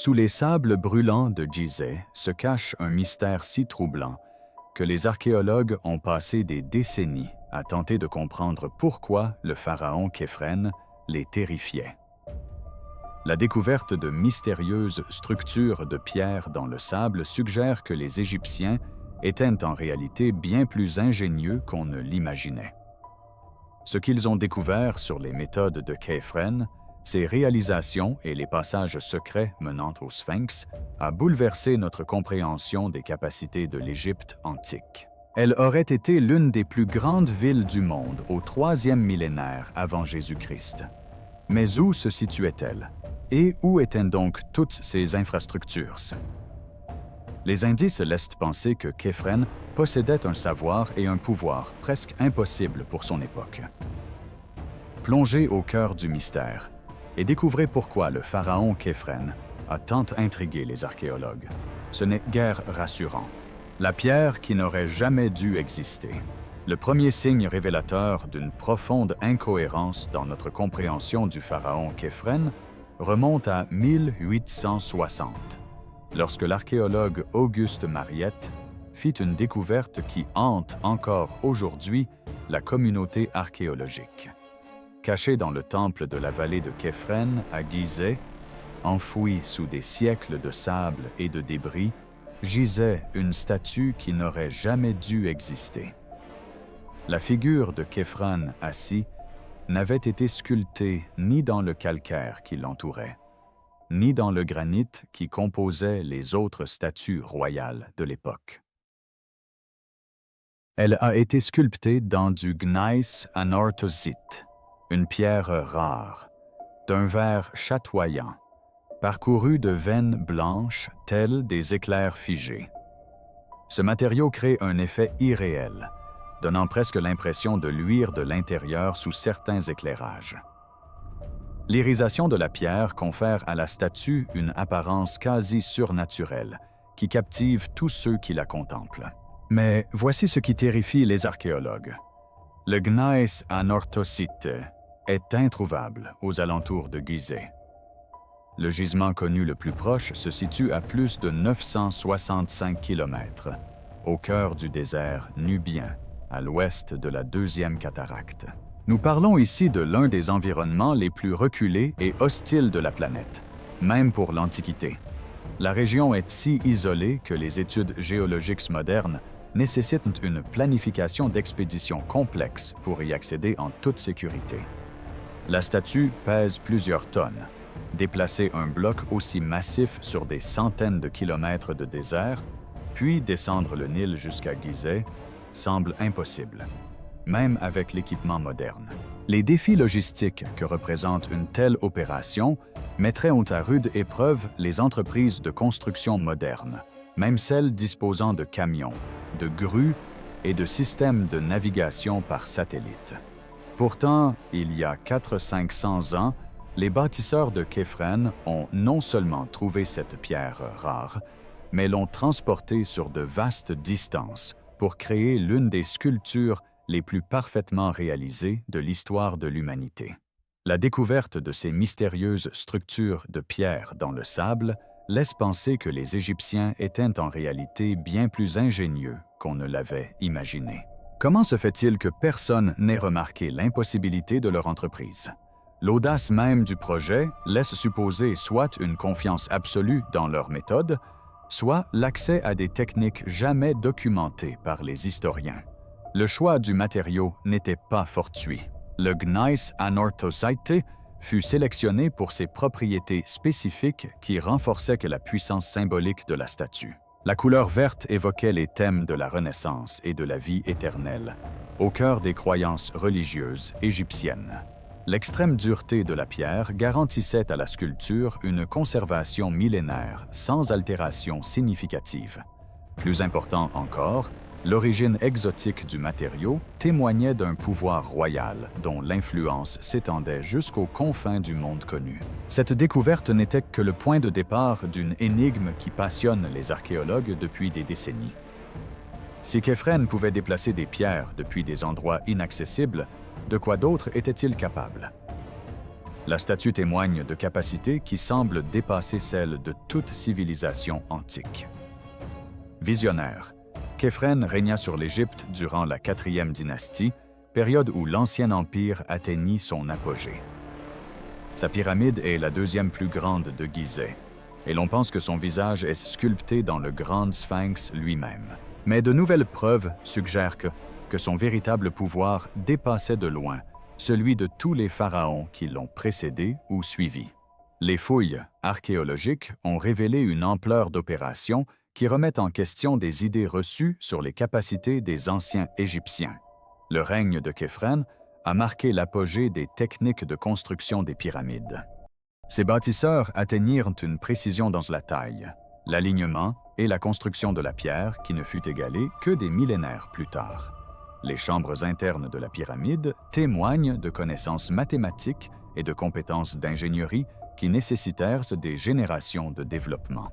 Sous les sables brûlants de Gizeh se cache un mystère si troublant que les archéologues ont passé des décennies à tenter de comprendre pourquoi le pharaon Khéphren les terrifiait. La découverte de mystérieuses structures de pierre dans le sable suggère que les Égyptiens étaient en réalité bien plus ingénieux qu'on ne l'imaginait. Ce qu'ils ont découvert sur les méthodes de Khéphren, ses réalisations et les passages secrets menant au Sphinx, a bouleversé notre compréhension des capacités de l'Égypte antique. Elle aurait été l'une des plus grandes villes du monde au 3e millénaire avant Jésus-Christ. Mais où se situait-elle? Et où étaient donc toutes ces infrastructures? Les indices laissent penser que Khéphren possédait un savoir et un pouvoir presque impossibles pour son époque. Plongez au cœur du mystère et découvrez pourquoi le pharaon Khéphren a tant intrigué les archéologues. Ce n'est guère rassurant. La pierre qui n'aurait jamais dû exister. Le premier signe révélateur d'une profonde incohérence dans notre compréhension du pharaon Khéphren remonte à 1860, lorsque l'archéologue Auguste Mariette fit une découverte qui hante encore aujourd'hui la communauté archéologique. Cachée dans le temple de la vallée de Khéphren à Gizeh, enfouie sous des siècles de sable et de débris, gisait une statue qui n'aurait jamais dû exister. La figure de Khéphren assis n'avait été sculptée ni dans le calcaire qui l'entourait, ni dans le granit qui composait les autres statues royales de l'époque. Elle a été sculptée dans du gneiss anorthosite, une pierre rare, d'un vert chatoyant, parcouru de veines blanches telles des éclairs figés. Ce matériau crée un effet irréel, donnant presque l'impression de luire de l'intérieur sous certains éclairages. L'irisation de la pierre confère à la statue une apparence quasi surnaturelle, qui captive tous ceux qui la contemplent. Mais voici ce qui terrifie les archéologues. Le gneiss anorthosite est introuvable aux alentours de Gizeh. Le gisement connu le plus proche se situe à plus de 965 km, au cœur du désert nubien, à l'ouest de la deuxième cataracte. Nous parlons ici de l'un des environnements les plus reculés et hostiles de la planète, même pour l'Antiquité. La région est si isolée que les études géologiques modernes nécessitent une planification d'expédition complexe pour y accéder en toute sécurité. La statue pèse plusieurs tonnes. Déplacer un bloc aussi massif sur des centaines de kilomètres de désert, puis descendre le Nil jusqu'à Gizeh, semble impossible, même avec l'équipement moderne. Les défis logistiques que représente une telle opération mettraient à rude épreuve les entreprises de construction modernes, même celles disposant de camions, de grues et de systèmes de navigation par satellite. Pourtant, il y a 400-500 ans, les bâtisseurs de Khéphren ont non seulement trouvé cette pierre rare, mais l'ont transportée sur de vastes distances pour créer l'une des sculptures les plus parfaitement réalisées de l'histoire de l'humanité. La découverte de ces mystérieuses structures de pierre dans le sable laisse penser que les Égyptiens étaient en réalité bien plus ingénieux qu'on ne l'avait imaginé. Comment se fait-il que personne n'ait remarqué l'impossibilité de leur entreprise? L'audace même du projet laisse supposer soit une confiance absolue dans leur méthode, soit l'accès à des techniques jamais documentées par les historiens. Le choix du matériau n'était pas fortuit. Le gneiss anorthosite fut sélectionné pour ses propriétés spécifiques qui renforçaient la puissance symbolique de la statue. La couleur verte évoquait les thèmes de la Renaissance et de la vie éternelle, au cœur des croyances religieuses égyptiennes. L'extrême dureté de la pierre garantissait à la sculpture une conservation millénaire sans altération significative. Plus important encore, l'origine exotique du matériau témoignait d'un pouvoir royal dont l'influence s'étendait jusqu'aux confins du monde connu. Cette découverte n'était que le point de départ d'une énigme qui passionne les archéologues depuis des décennies. Si Khéphren pouvait déplacer des pierres depuis des endroits inaccessibles, de quoi d'autre était-il capable? La statue témoigne de capacités qui semblent dépasser celles de toute civilisation antique. Visionnaire, Képhren régna sur l'Égypte durant la 4e dynastie, période où l'Ancien Empire atteignit son apogée. Sa pyramide est la 2e plus grande de Gizeh, et l'on pense que son visage est sculpté dans le grand sphinx lui-même. Mais de nouvelles preuves suggèrent que son véritable pouvoir dépassait de loin celui de tous les pharaons qui l'ont précédé ou suivi. Les fouilles archéologiques ont révélé une ampleur d'opération qui remet en question des idées reçues sur les capacités des anciens Égyptiens. Le règne de Képhren a marqué l'apogée des techniques de construction des pyramides. Ces bâtisseurs atteignirent une précision dans la taille, l'alignement et la construction de la pierre qui ne fut égalée que des millénaires plus tard. Les chambres internes de la pyramide témoignent de connaissances mathématiques et de compétences d'ingénierie qui nécessitèrent des générations de développement.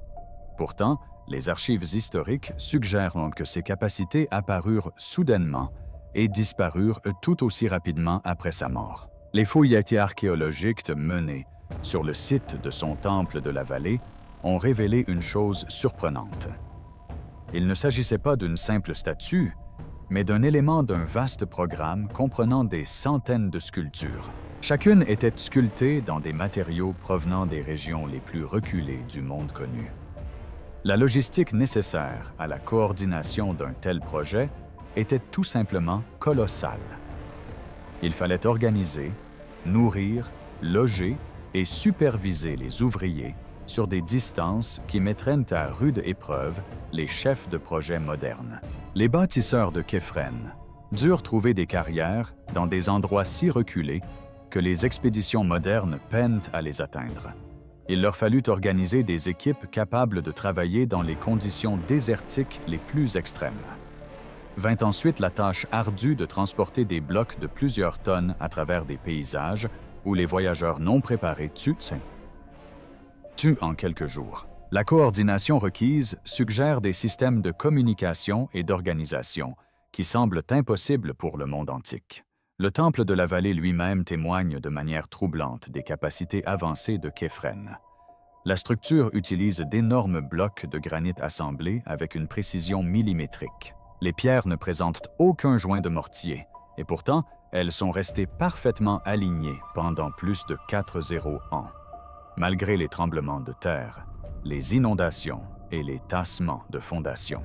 Pourtant, les archives historiques suggèrent que ces capacités apparurent soudainement et disparurent tout aussi rapidement après sa mort. Les fouilles archéologiques menées sur le site de son temple de la vallée ont révélé une chose surprenante. Il ne s'agissait pas d'une simple statue, mais d'un élément d'un vaste programme comprenant des centaines de sculptures. Chacune était sculptée dans des matériaux provenant des régions les plus reculées du monde connu. La logistique nécessaire à la coordination d'un tel projet était tout simplement colossale. Il fallait organiser, nourrir, loger et superviser les ouvriers sur des distances qui mettraient à rude épreuve les chefs de projet modernes. Les bâtisseurs de Képhren durent trouver des carrières dans des endroits si reculés que les expéditions modernes peinent à les atteindre. Il leur fallut organiser des équipes capables de travailler dans les conditions désertiques les plus extrêmes. Vint ensuite la tâche ardue de transporter des blocs de plusieurs tonnes à travers des paysages où les voyageurs non préparés tuent en quelques jours. La coordination requise suggère des systèmes de communication et d'organisation qui semblent impossibles pour le monde antique. Le temple de la vallée lui-même témoigne de manière troublante des capacités avancées de Képhren. La structure utilise d'énormes blocs de granit assemblés avec une précision millimétrique. Les pierres ne présentent aucun joint de mortier, et pourtant, elles sont restées parfaitement alignées pendant plus de 40 ans. Malgré les tremblements de terre, les inondations et les tassements de fondations.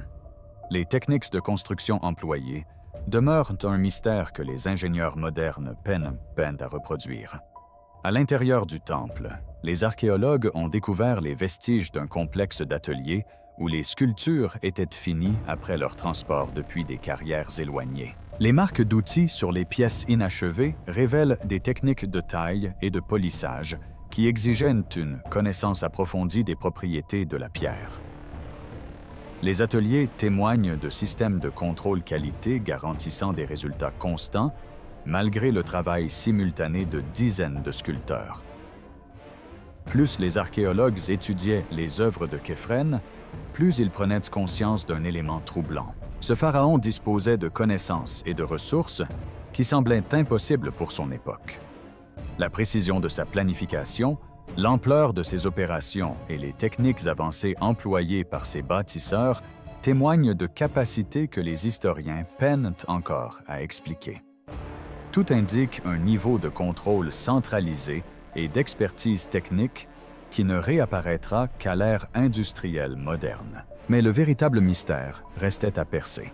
Les techniques de construction employées demeurent un mystère que les ingénieurs modernes peinent à reproduire. À l'intérieur du temple, les archéologues ont découvert les vestiges d'un complexe d'ateliers où les sculptures étaient finies après leur transport depuis des carrières éloignées. Les marques d'outils sur les pièces inachevées révèlent des techniques de taille et de polissage qui exigeaient une connaissance approfondie des propriétés de la pierre. Les ateliers témoignent de systèmes de contrôle qualité garantissant des résultats constants, malgré le travail simultané de dizaines de sculpteurs. Plus les archéologues étudiaient les œuvres de Képhren, plus ils prenaient conscience d'un élément troublant. Ce pharaon disposait de connaissances et de ressources qui semblaient impossibles pour son époque. La précision de sa planification, l'ampleur de ses opérations et les techniques avancées employées par ses bâtisseurs témoignent de capacités que les historiens peinent encore à expliquer. Tout indique un niveau de contrôle centralisé et d'expertise technique qui ne réapparaîtra qu'à l'ère industrielle moderne. Mais le véritable mystère restait à percer.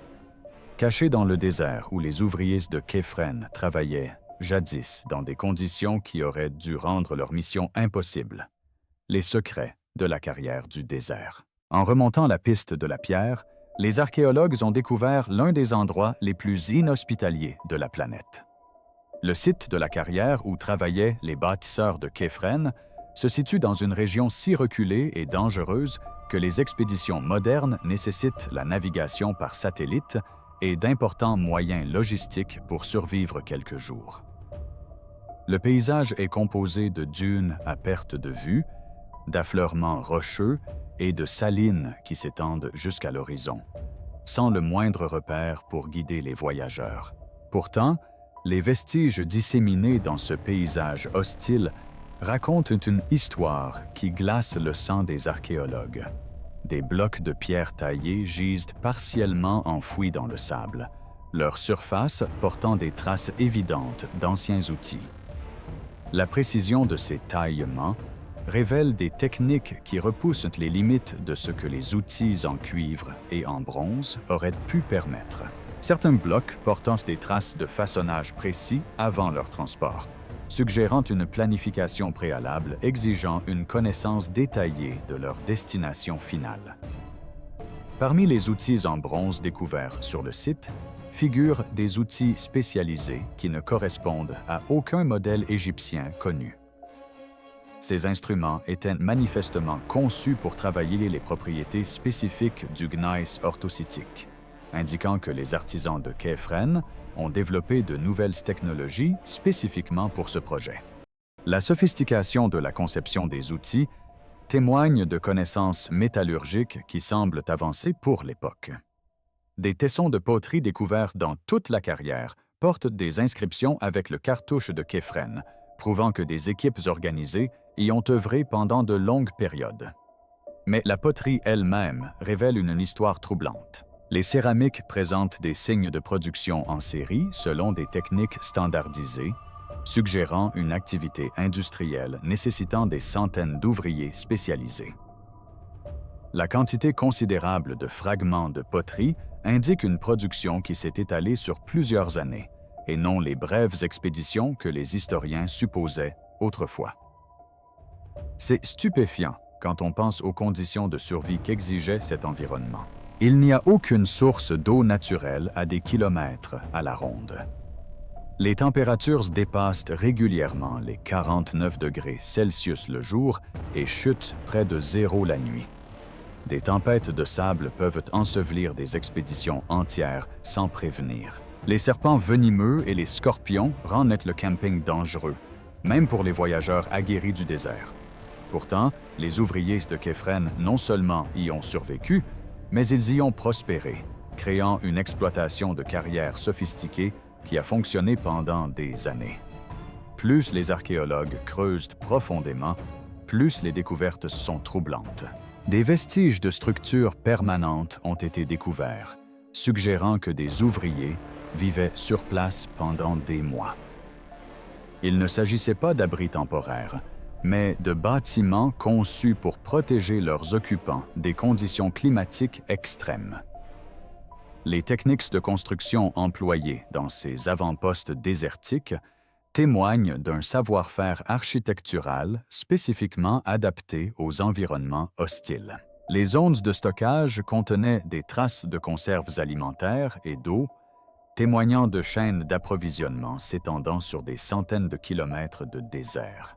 Cachés dans le désert où les ouvriers de Képhren travaillaient jadis dans des conditions qui auraient dû rendre leur mission impossible, les secrets de la carrière du désert. En remontant la piste de la pierre, les archéologues ont découvert l'un des endroits les plus inhospitaliers de la planète. Le site de la carrière où travaillaient les bâtisseurs de Képhren se situe dans une région si reculée et dangereuse que les expéditions modernes nécessitent la navigation par satellite et d'importants moyens logistiques pour survivre quelques jours. Le paysage est composé de dunes à perte de vue, d'affleurements rocheux et de salines qui s'étendent jusqu'à l'horizon, sans le moindre repère pour guider les voyageurs. Pourtant, les vestiges disséminés dans ce paysage hostile racontent une histoire qui glace le sang des archéologues. Des blocs de pierre taillés gisent partiellement enfouis dans le sable, leur surface portant des traces évidentes d'anciens outils. La précision de ces taillements révèle des techniques qui repoussent les limites de ce que les outils en cuivre et en bronze auraient pu permettre. Certains blocs portant des traces de façonnage précis avant leur transport, suggérant une planification préalable exigeant une connaissance détaillée de leur destination finale. Parmi les outils en bronze découverts sur le site, figurent des outils spécialisés qui ne correspondent à aucun modèle égyptien connu. Ces instruments étaient manifestement conçus pour travailler les propriétés spécifiques du gneiss orthositique, indiquant que les artisans de Képhren ont développé de nouvelles technologies spécifiquement pour ce projet. La sophistication de la conception des outils témoigne de connaissances métallurgiques qui semblent avancées pour l'époque. Des tessons de poterie découverts dans toute la carrière portent des inscriptions avec le cartouche de Képhren, prouvant que des équipes organisées y ont œuvré pendant de longues périodes. Mais la poterie elle-même révèle une histoire troublante. Les céramiques présentent des signes de production en série selon des techniques standardisées, suggérant une activité industrielle nécessitant des centaines d'ouvriers spécialisés. La quantité considérable de fragments de poterie indique une production qui s'est étalée sur plusieurs années, et non les brèves expéditions que les historiens supposaient autrefois. C'est stupéfiant quand on pense aux conditions de survie qu'exigeait cet environnement. Il n'y a aucune source d'eau naturelle à des kilomètres à la ronde. Les températures dépassent régulièrement les 49 degrés Celsius le jour et chutent près de zéro la nuit. Des tempêtes de sable peuvent ensevelir des expéditions entières sans prévenir. Les serpents venimeux et les scorpions rendent le camping dangereux, même pour les voyageurs aguerris du désert. Pourtant, les ouvriers de Képhren non seulement y ont survécu, mais ils y ont prospéré, créant une exploitation de carrière sophistiquée qui a fonctionné pendant des années. Plus les archéologues creusent profondément, plus les découvertes sont troublantes. Des vestiges de structures permanentes ont été découverts, suggérant que des ouvriers vivaient sur place pendant des mois. Il ne s'agissait pas d'abris temporaires, mais de bâtiments conçus pour protéger leurs occupants des conditions climatiques extrêmes. Les techniques de construction employées dans ces avant-postes désertiques témoignent d'un savoir-faire architectural spécifiquement adapté aux environnements hostiles. Les zones de stockage contenaient des traces de conserves alimentaires et d'eau, témoignant de chaînes d'approvisionnement s'étendant sur des centaines de kilomètres de désert.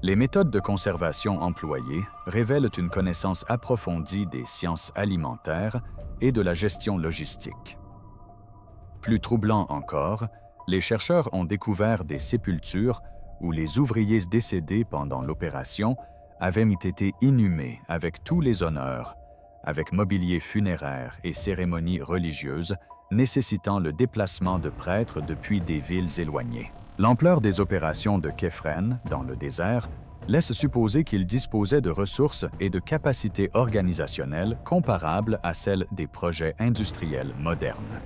Les méthodes de conservation employées révèlent une connaissance approfondie des sciences alimentaires et de la gestion logistique. Plus troublant encore, les chercheurs ont découvert des sépultures où les ouvriers décédés pendant l'opération avaient été inhumés avec tous les honneurs, avec mobilier funéraire et cérémonies religieuses nécessitant le déplacement de prêtres depuis des villes éloignées. L'ampleur des opérations de Képhren dans le désert laisse supposer qu'ils disposaient de ressources et de capacités organisationnelles comparables à celles des projets industriels modernes.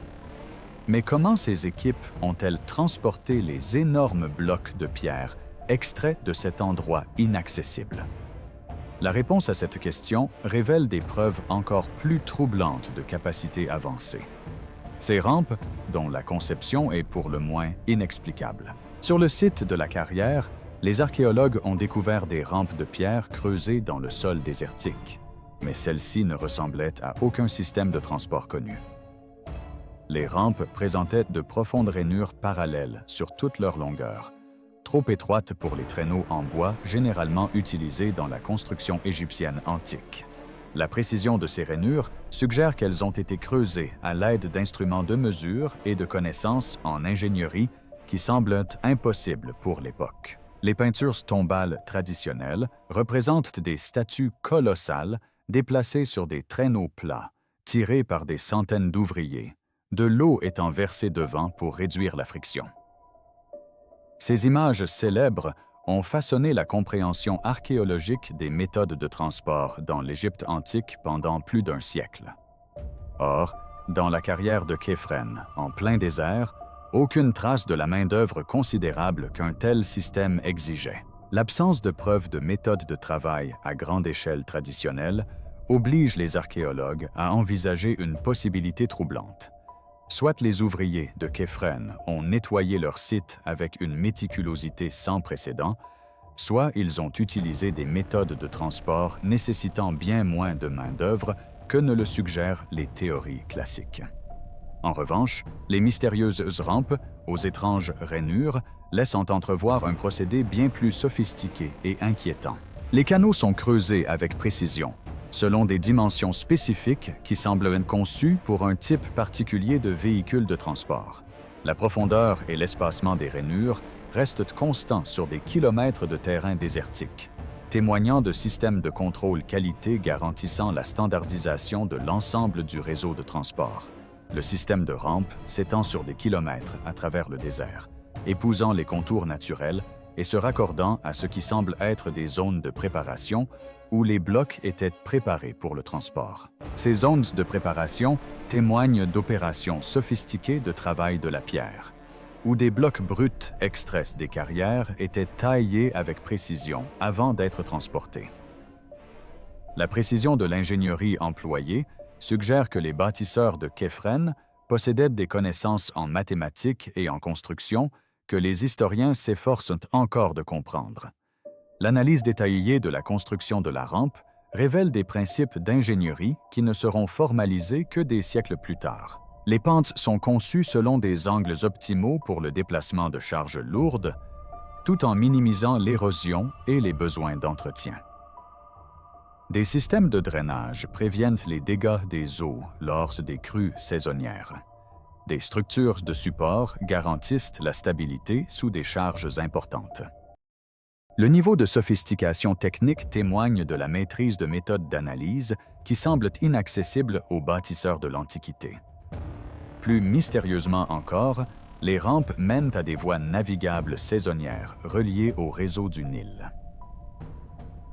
Mais comment ces équipes ont-elles transporté les énormes blocs de pierre extraits de cet endroit inaccessible? La réponse à cette question révèle des preuves encore plus troublantes de capacités avancées. Ces rampes, dont la conception est pour le moins inexplicable. Sur le site de la carrière, les archéologues ont découvert des rampes de pierre creusées dans le sol désertique, mais celles-ci ne ressemblaient à aucun système de transport connu. Les rampes présentaient de profondes rainures parallèles sur toute leur longueur, trop étroites pour les traîneaux en bois généralement utilisés dans la construction égyptienne antique. La précision de ces rainures suggère qu'elles ont été creusées à l'aide d'instruments de mesure et de connaissances en ingénierie qui semblent impossibles pour l'époque. Les peintures tombales traditionnelles représentent des statues colossales déplacées sur des traîneaux plats, tirés par des centaines d'ouvriers, de l'eau étant versée devant pour réduire la friction. Ces images célèbres ont façonné la compréhension archéologique des méthodes de transport dans l'Égypte antique pendant plus d'un siècle. Or, dans la carrière de Képhren, en plein désert, aucune trace de la main-d'œuvre considérable qu'un tel système exigeait. L'absence de preuves de méthodes de travail à grande échelle traditionnelle oblige les archéologues à envisager une possibilité troublante. Soit les ouvriers de Képhren ont nettoyé leur site avec une méticulosité sans précédent, soit ils ont utilisé des méthodes de transport nécessitant bien moins de main-d'œuvre que ne le suggèrent les théories classiques. En revanche, les mystérieuses rampes aux étranges rainures laissent entrevoir un procédé bien plus sophistiqué et inquiétant. Les canaux sont creusés avec précision, selon des dimensions spécifiques qui semblent être conçues pour un type particulier de véhicule de transport. La profondeur et l'espacement des rainures restent constants sur des kilomètres de terrain désertique, témoignant de systèmes de contrôle qualité garantissant la standardisation de l'ensemble du réseau de transport. Le système de rampes s'étend sur des kilomètres à travers le désert, épousant les contours naturels et se raccordant à ce qui semble être des zones de préparation où les blocs étaient préparés pour le transport. Ces zones de préparation témoignent d'opérations sophistiquées de travail de la pierre, où des blocs bruts extraits des carrières étaient taillés avec précision avant d'être transportés. La précision de l'ingénierie employée suggère que les bâtisseurs de Képhren possédaient des connaissances en mathématiques et en construction que les historiens s'efforcent encore de comprendre. L'analyse détaillée de la construction de la rampe révèle des principes d'ingénierie qui ne seront formalisés que des siècles plus tard. Les pentes sont conçues selon des angles optimaux pour le déplacement de charges lourdes, tout en minimisant l'érosion et les besoins d'entretien. Des systèmes de drainage préviennent les dégâts des eaux lors des crues saisonnières. Des structures de support garantissent la stabilité sous des charges importantes. Le niveau de sophistication technique témoigne de la maîtrise de méthodes d'analyse qui semblent inaccessibles aux bâtisseurs de l'Antiquité. Plus mystérieusement encore, les rampes mènent à des voies navigables saisonnières reliées au réseau du Nil.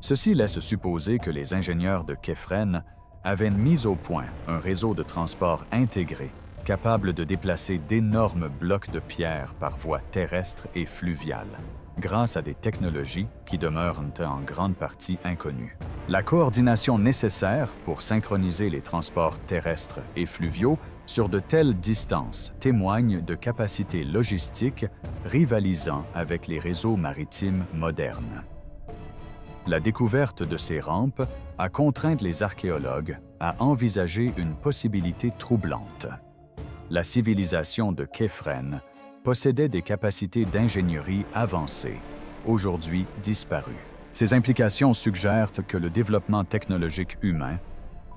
Ceci laisse supposer que les ingénieurs de Képhren avaient mis au point un réseau de transport intégré capable de déplacer d'énormes blocs de pierre par voie terrestre et fluviale, grâce à des technologies qui demeurent en grande partie inconnues. La coordination nécessaire pour synchroniser les transports terrestres et fluviaux sur de telles distances témoigne de capacités logistiques rivalisant avec les réseaux maritimes modernes. La découverte de ces rampes a contraint les archéologues à envisager une possibilité troublante. La civilisation de Képhren possédait des capacités d'ingénierie avancées, aujourd'hui disparues. Ces implications suggèrent que le développement technologique humain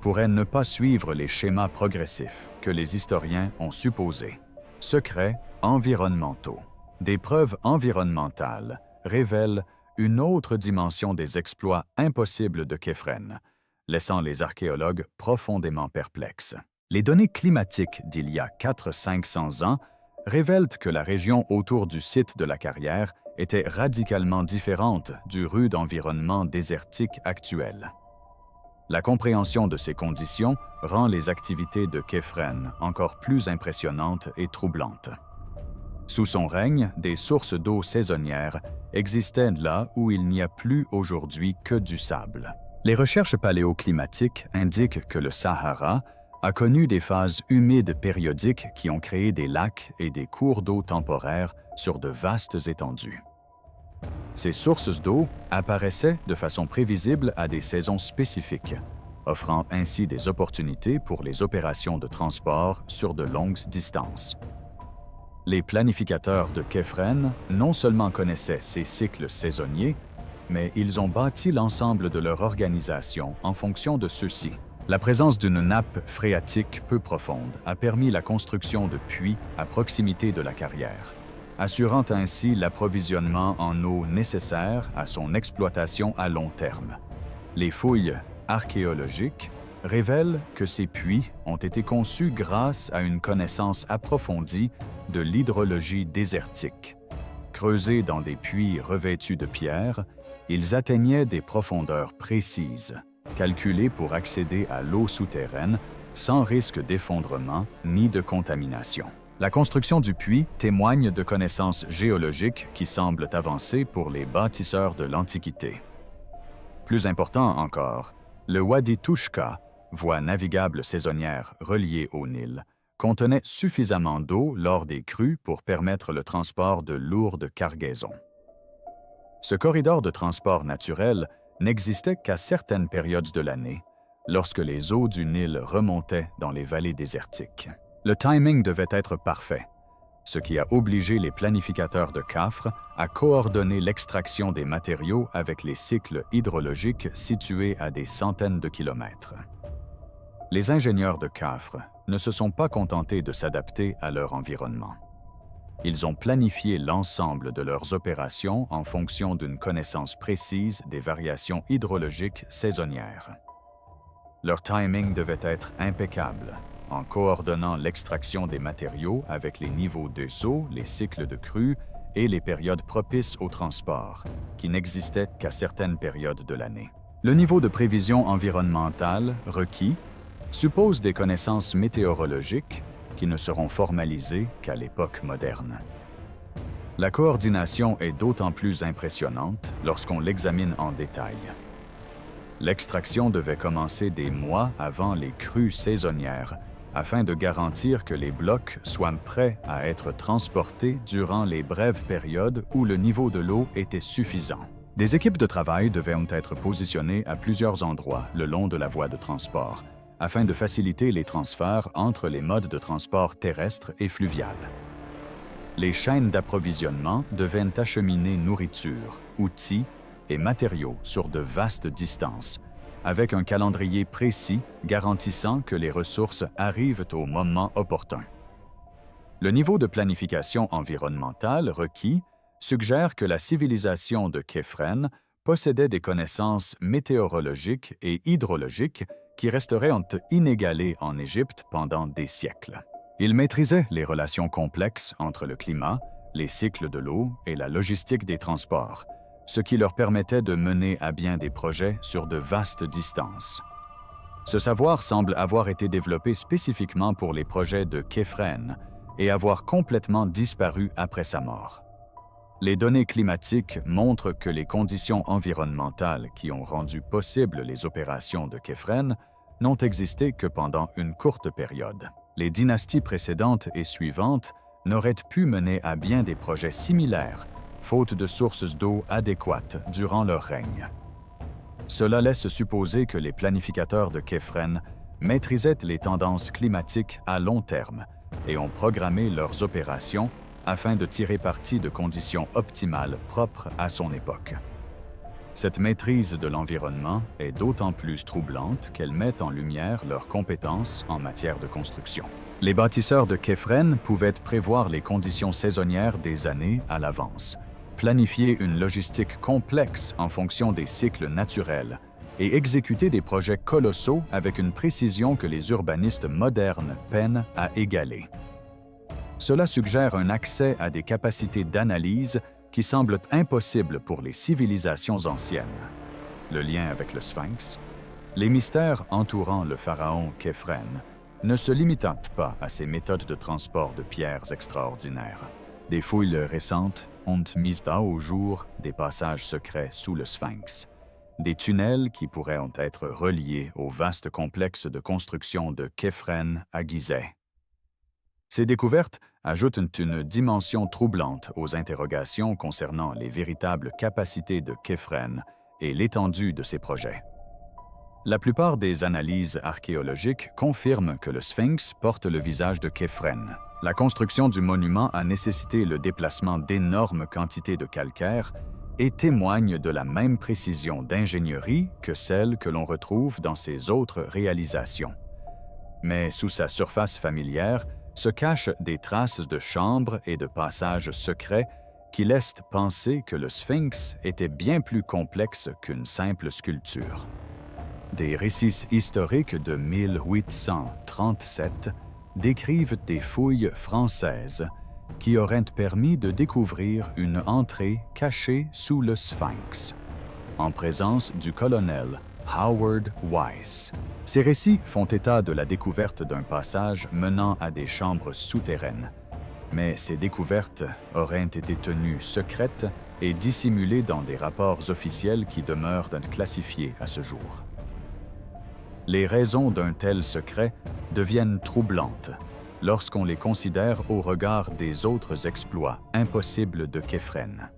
pourrait ne pas suivre les schémas progressifs que les historiens ont supposés. Secrets environnementaux. Des preuves environnementales révèlent une autre dimension des exploits impossibles de Képhren, laissant les archéologues profondément perplexes. Les données climatiques d'il y a 400-500 ans révèlent que la région autour du site de la carrière était radicalement différente du rude environnement désertique actuel. La compréhension de ces conditions rend les activités de Képhren encore plus impressionnantes et troublantes. Sous son règne, des sources d'eau saisonnières existaient là où il n'y a plus aujourd'hui que du sable. Les recherches paléoclimatiques indiquent que le Sahara a connu des phases humides périodiques qui ont créé des lacs et des cours d'eau temporaires sur de vastes étendues. Ces sources d'eau apparaissaient de façon prévisible à des saisons spécifiques, offrant ainsi des opportunités pour les opérations de transport sur de longues distances. Les planificateurs de Képhren non seulement connaissaient ces cycles saisonniers, mais ils ont bâti l'ensemble de leur organisation en fonction de ceux-ci. La présence d'une nappe phréatique peu profonde a permis la construction de puits à proximité de la carrière, assurant ainsi l'approvisionnement en eau nécessaire à son exploitation à long terme. Les fouilles archéologiques révèlent que ces puits ont été conçus grâce à une connaissance approfondie de l'hydrologie désertique, Creusés dans des puits revêtus de pierre, ils atteignaient des profondeurs précises, calculées pour accéder à l'eau souterraine sans risque d'effondrement ni de contamination. La construction du puits témoigne de connaissances géologiques qui semblent avancées pour les bâtisseurs de l'Antiquité. Plus important encore, le Wadi Tushka, voie navigable saisonnière reliée au Nil, contenait suffisamment d'eau lors des crues pour permettre le transport de lourdes cargaisons. Ce corridor de transport naturel n'existait qu'à certaines périodes de l'année, lorsque les eaux du Nil remontaient dans les vallées désertiques. Le timing devait être parfait, ce qui a obligé les planificateurs de Khafre à coordonner l'extraction des matériaux avec les cycles hydrologiques situés à des centaines de kilomètres. Les ingénieurs de Khafre ne se sont pas contentés de s'adapter à leur environnement. Ils ont planifié l'ensemble de leurs opérations en fonction d'une connaissance précise des variations hydrologiques saisonnières. Leur timing devait être impeccable, en coordonnant l'extraction des matériaux avec les niveaux d'eau, les cycles de crue et les périodes propices au transport, qui n'existaient qu'à certaines périodes de l'année. Le niveau de prévision environnementale requis suppose des connaissances météorologiques qui ne seront formalisées qu'à l'époque moderne. La coordination est d'autant plus impressionnante lorsqu'on l'examine en détail. L'extraction devait commencer des mois avant les crues saisonnières afin de garantir que les blocs soient prêts à être transportés durant les brèves périodes où le niveau de l'eau était suffisant. Des équipes de travail devaient être positionnées à plusieurs endroits le long de la voie de transport, afin de faciliter les transferts entre les modes de transport terrestre et fluvial. Les chaînes d'approvisionnement devaient acheminer nourriture, outils et matériaux sur de vastes distances, avec un calendrier précis garantissant que les ressources arrivent au moment opportun. Le niveau de planification environnementale requis suggère que la civilisation de Képhren possédait des connaissances météorologiques et hydrologiques qui resteraient inégalées en Égypte pendant des siècles. Ils maîtrisaient les relations complexes entre le climat, les cycles de l'eau et la logistique des transports, ce qui leur permettait de mener à bien des projets sur de vastes distances. Ce savoir semble avoir été développé spécifiquement pour les projets de Képhren et avoir complètement disparu après sa mort. Les données climatiques montrent que les conditions environnementales qui ont rendu possibles les opérations de Képhren n'ont existé que pendant une courte période. Les dynasties précédentes et suivantes n'auraient pu mener à bien des projets similaires, faute de sources d'eau adéquates durant leur règne. Cela laisse supposer que les planificateurs de Képhren maîtrisaient les tendances climatiques à long terme et ont programmé leurs opérations afin de tirer parti de conditions optimales propres à son époque. Cette maîtrise de l'environnement est d'autant plus troublante qu'elle met en lumière leurs compétences en matière de construction. Les bâtisseurs de Képhren pouvaient prévoir les conditions saisonnières des années à l'avance, planifier une logistique complexe en fonction des cycles naturels et exécuter des projets colossaux avec une précision que les urbanistes modernes peinent à égaler. Cela suggère un accès à des capacités d'analyse qui semblent impossibles pour les civilisations anciennes. Le lien avec le Sphinx, les mystères entourant le pharaon Képhren ne se limitent pas à ces méthodes de transport de pierres extraordinaires. Des fouilles récentes ont mis au jour des passages secrets sous le Sphinx, des tunnels qui pourraient être reliés au vaste complexe de construction de Képhren à Gizeh. Ces découvertes ajoutent une dimension troublante aux interrogations concernant les véritables capacités de Képhren et l'étendue de ses projets. La plupart des analyses archéologiques confirment que le Sphinx porte le visage de Képhren. La construction du monument a nécessité le déplacement d'énormes quantités de calcaire et témoigne de la même précision d'ingénierie que celle que l'on retrouve dans ses autres réalisations. Mais sous sa surface familière se cachent des traces de chambres et de passages secrets qui laissent penser que le Sphinx était bien plus complexe qu'une simple sculpture. Des récits historiques de 1837 décrivent des fouilles françaises qui auraient permis de découvrir une entrée cachée sous le Sphinx, en présence du colonel Howard Weiss. Ces récits font état de la découverte d'un passage menant à des chambres souterraines, mais ces découvertes auraient été tenues secrètes et dissimulées dans des rapports officiels qui demeurent classifiés à ce jour. Les raisons d'un tel secret deviennent troublantes lorsqu'on les considère au regard des autres exploits impossibles de Kephren.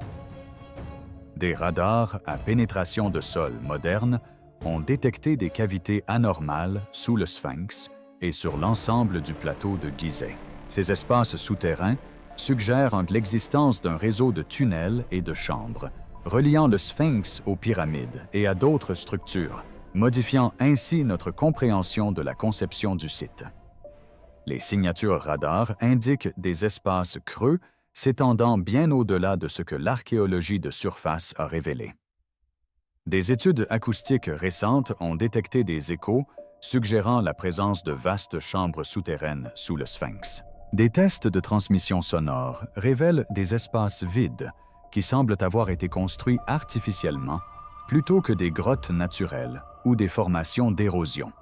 Des radars à pénétration de sol modernes ont détecté des cavités anormales sous le Sphinx et sur l'ensemble du plateau de Gizeh. Ces espaces souterrains suggèrent l'existence d'un réseau de tunnels et de chambres, reliant le Sphinx aux pyramides et à d'autres structures, modifiant ainsi notre compréhension de la conception du site. Les signatures radars indiquent des espaces creux s'étendant bien au-delà de ce que l'archéologie de surface a révélé. Des études acoustiques récentes ont détecté des échos suggérant la présence de vastes chambres souterraines sous le Sphinx. Des tests de transmission sonore révèlent des espaces vides qui semblent avoir été construits artificiellement plutôt que des grottes naturelles ou des formations d'érosion.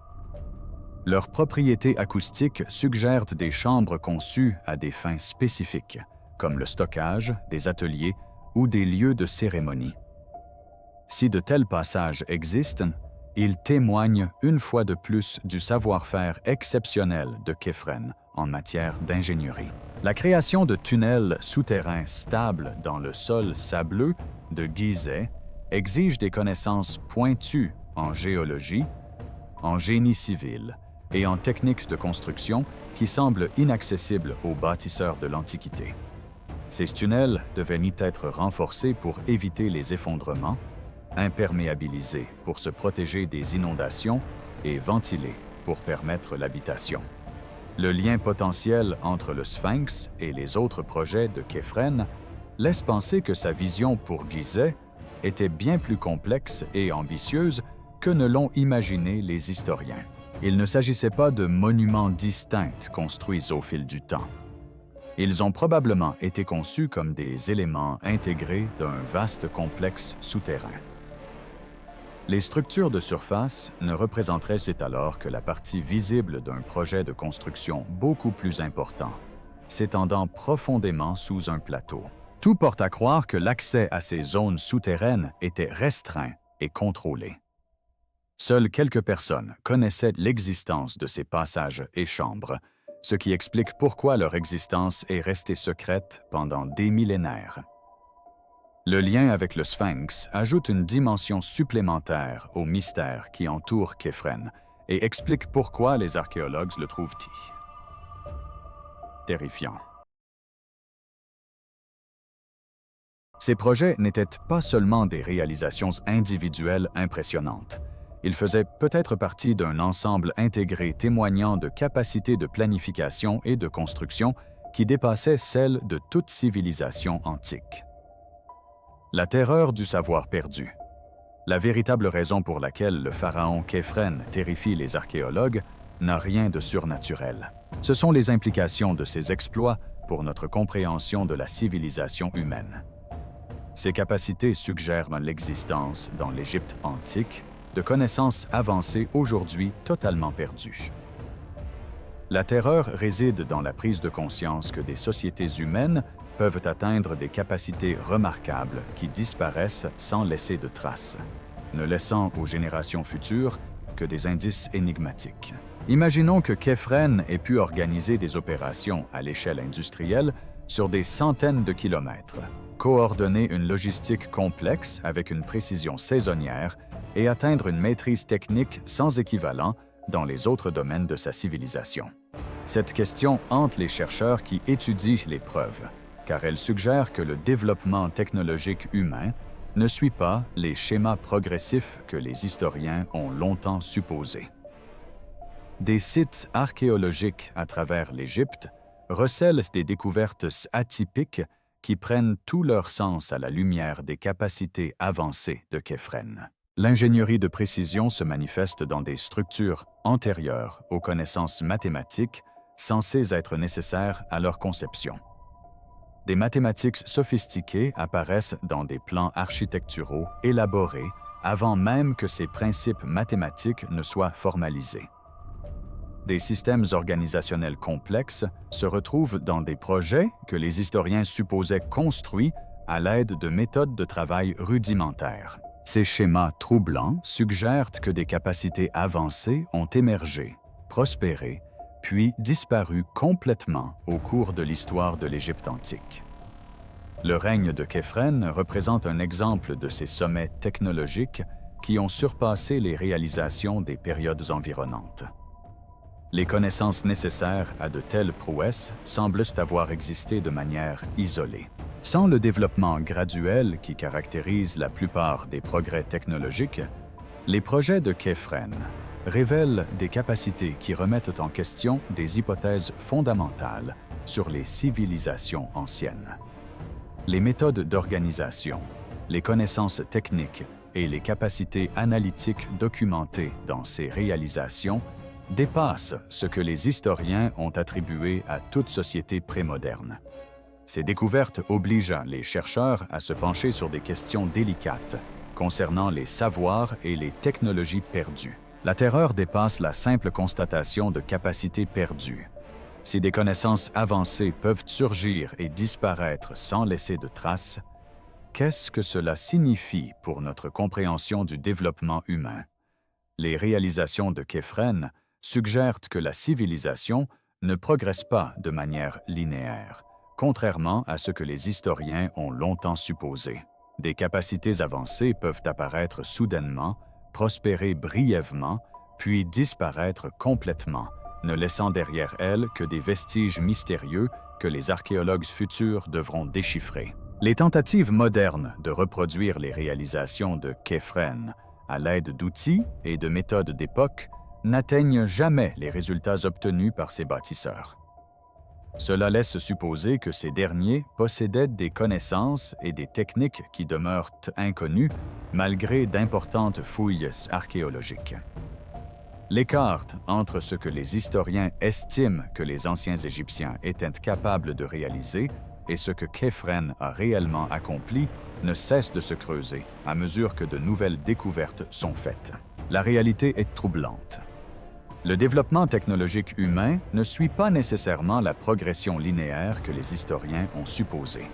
Leurs propriétés acoustiques suggèrent des chambres conçues à des fins spécifiques, comme le stockage, des ateliers ou des lieux de cérémonie. Si de tels passages existent, ils témoignent une fois de plus du savoir-faire exceptionnel de Kephren en matière d'ingénierie. La création de tunnels souterrains stables dans le sol sableux de Gizeh exige des connaissances pointues en géologie, en génie civil et en techniques de construction qui semblent inaccessibles aux bâtisseurs de l'Antiquité. Ces tunnels devaient ni être renforcés pour éviter les effondrements, imperméabilisés pour se protéger des inondations et ventilés pour permettre l'habitation. Le lien potentiel entre le Sphinx et les autres projets de Kephren laisse penser que sa vision pour Gizeh était bien plus complexe et ambitieuse que ne l'ont imaginé les historiens. Il ne s'agissait pas de monuments distincts construits au fil du temps. Ils ont probablement été conçus comme des éléments intégrés d'un vaste complexe souterrain. Les structures de surface ne représenteraient alors que la partie visible d'un projet de construction beaucoup plus important, s'étendant profondément sous un plateau. Tout porte à croire que l'accès à ces zones souterraines était restreint et contrôlé. Seules quelques personnes connaissaient l'existence de ces passages et chambres, ce qui explique pourquoi leur existence est restée secrète pendant des millénaires. Le lien avec le Sphinx ajoute une dimension supplémentaire au mystère qui entoure Kephren et explique pourquoi les archéologues le trouvent terrifiant. Ces projets n'étaient pas seulement des réalisations individuelles impressionnantes. Ils faisaient peut-être partie d'un ensemble intégré témoignant de capacités de planification et de construction qui dépassaient celles de toute civilisation antique. La terreur du savoir perdu. La véritable raison pour laquelle le pharaon Kephren terrifie les archéologues n'a rien de surnaturel. Ce sont les implications de ses exploits pour notre compréhension de la civilisation humaine. Ces capacités suggèrent l'existence, dans l'Égypte antique, de connaissances avancées aujourd'hui totalement perdues. La terreur réside dans la prise de conscience que des sociétés humaines peuvent atteindre des capacités remarquables qui disparaissent sans laisser de traces, ne laissant aux générations futures que des indices énigmatiques. Imaginons que Kephren ait pu organiser des opérations à l'échelle industrielle sur des centaines de kilomètres, coordonner une logistique complexe avec une précision saisonnière et atteindre une maîtrise technique sans équivalent dans les autres domaines de sa civilisation. Cette question hante les chercheurs qui étudient les preuves, car elle suggère que le développement technologique humain ne suit pas les schémas progressifs que les historiens ont longtemps supposés. Des sites archéologiques à travers l'Égypte recèlent des découvertes atypiques qui prennent tout leur sens à la lumière des capacités avancées de Kephren. L'ingénierie de précision se manifeste dans des structures antérieures aux connaissances mathématiques censées être nécessaires à leur conception. des mathématiques sophistiquées apparaissent dans des plans architecturaux élaborés avant même que ces principes mathématiques ne soient formalisés. Des systèmes organisationnels complexes se retrouvent dans des projets que les historiens supposaient construits à l'aide de méthodes de travail rudimentaires. Ces schémas troublants suggèrent que des capacités avancées ont émergé, prospéré, puis disparu complètement au cours de l'histoire de l'Égypte antique. Le règne de Képhren représente un exemple de ces sommets technologiques qui ont surpassé les réalisations des périodes environnantes. Les connaissances nécessaires à de telles prouesses semblent avoir existé de manière isolée. Sans le développement graduel qui caractérise la plupart des progrès technologiques, les projets de Képhren révèlent des capacités qui remettent en question des hypothèses fondamentales sur les civilisations anciennes. Les méthodes d'organisation, les connaissances techniques et les capacités analytiques documentées dans ces réalisations dépassent ce que les historiens ont attribué à toute société prémoderne. Ces découvertes obligent les chercheurs à se pencher sur des questions délicates concernant les savoirs et les technologies perdues. La terreur dépasse la simple constatation de capacités perdues. Si des connaissances avancées peuvent surgir et disparaître sans laisser de traces, qu'est-ce que cela signifie pour notre compréhension du développement humain? Les réalisations de Képhren suggèrent que la civilisation ne progresse pas de manière linéaire, contrairement à ce que les historiens ont longtemps supposé. Des capacités avancées peuvent apparaître soudainement, prospérer brièvement, puis disparaître complètement, ne laissant derrière elles que des vestiges mystérieux que les archéologues futurs devront déchiffrer. Les tentatives modernes de reproduire les réalisations de Képhren à l'aide d'outils et de méthodes d'époque n'atteignent jamais les résultats obtenus par ces bâtisseurs. Cela laisse supposer que ces derniers possédaient des connaissances et des techniques qui demeurent inconnues malgré d'importantes fouilles archéologiques. L'écart entre ce que les historiens estiment que les anciens Égyptiens étaient capables de réaliser et ce que Képhren a réellement accompli ne cesse de se creuser à mesure que de nouvelles découvertes sont faites. La réalité est troublante. Le développement technologique humain ne suit pas nécessairement la progression linéaire que les historiens ont supposée.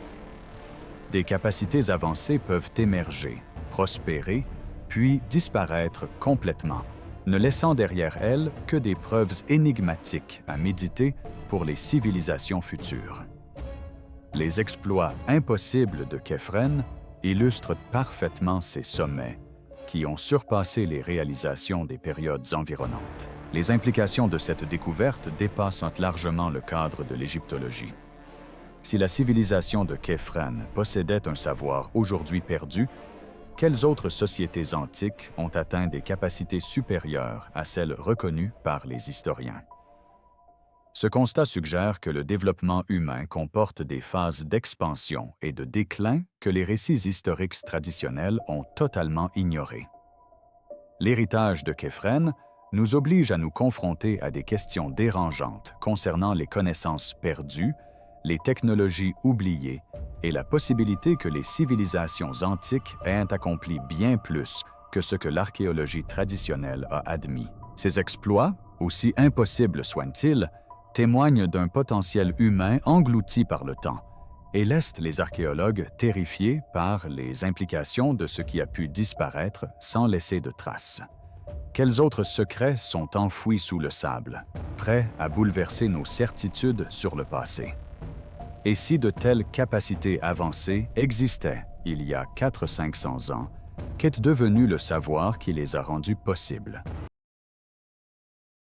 Des capacités avancées peuvent émerger, prospérer, puis disparaître complètement, ne laissant derrière elles que des preuves énigmatiques à méditer pour les civilisations futures. Les exploits impossibles de Képhren illustrent parfaitement ces sommets qui ont surpassé les réalisations des périodes environnantes. Les implications de cette découverte dépassent largement le cadre de l'égyptologie. Si la civilisation de Képhren possédait un savoir aujourd'hui perdu, quelles autres sociétés antiques ont atteint des capacités supérieures à celles reconnues par les historiens? Ce constat suggère que le développement humain comporte des phases d'expansion et de déclin que les récits historiques traditionnels ont totalement ignorés. L'héritage de Képhren nous oblige à nous confronter à des questions dérangeantes concernant les connaissances perdues, les technologies oubliées et la possibilité que les civilisations antiques aient accompli bien plus que ce que l'archéologie traditionnelle a admis. Ces exploits, aussi impossibles soient-ils, témoignent d'un potentiel humain englouti par le temps et laissent les archéologues terrifiés par les implications de ce qui a pu disparaître sans laisser de traces. Quels autres secrets sont enfouis sous le sable, prêts à bouleverser nos certitudes sur le passé? Et si de telles capacités avancées existaient il y a 400-500 ans, qu'est devenu le savoir qui les a rendues possibles?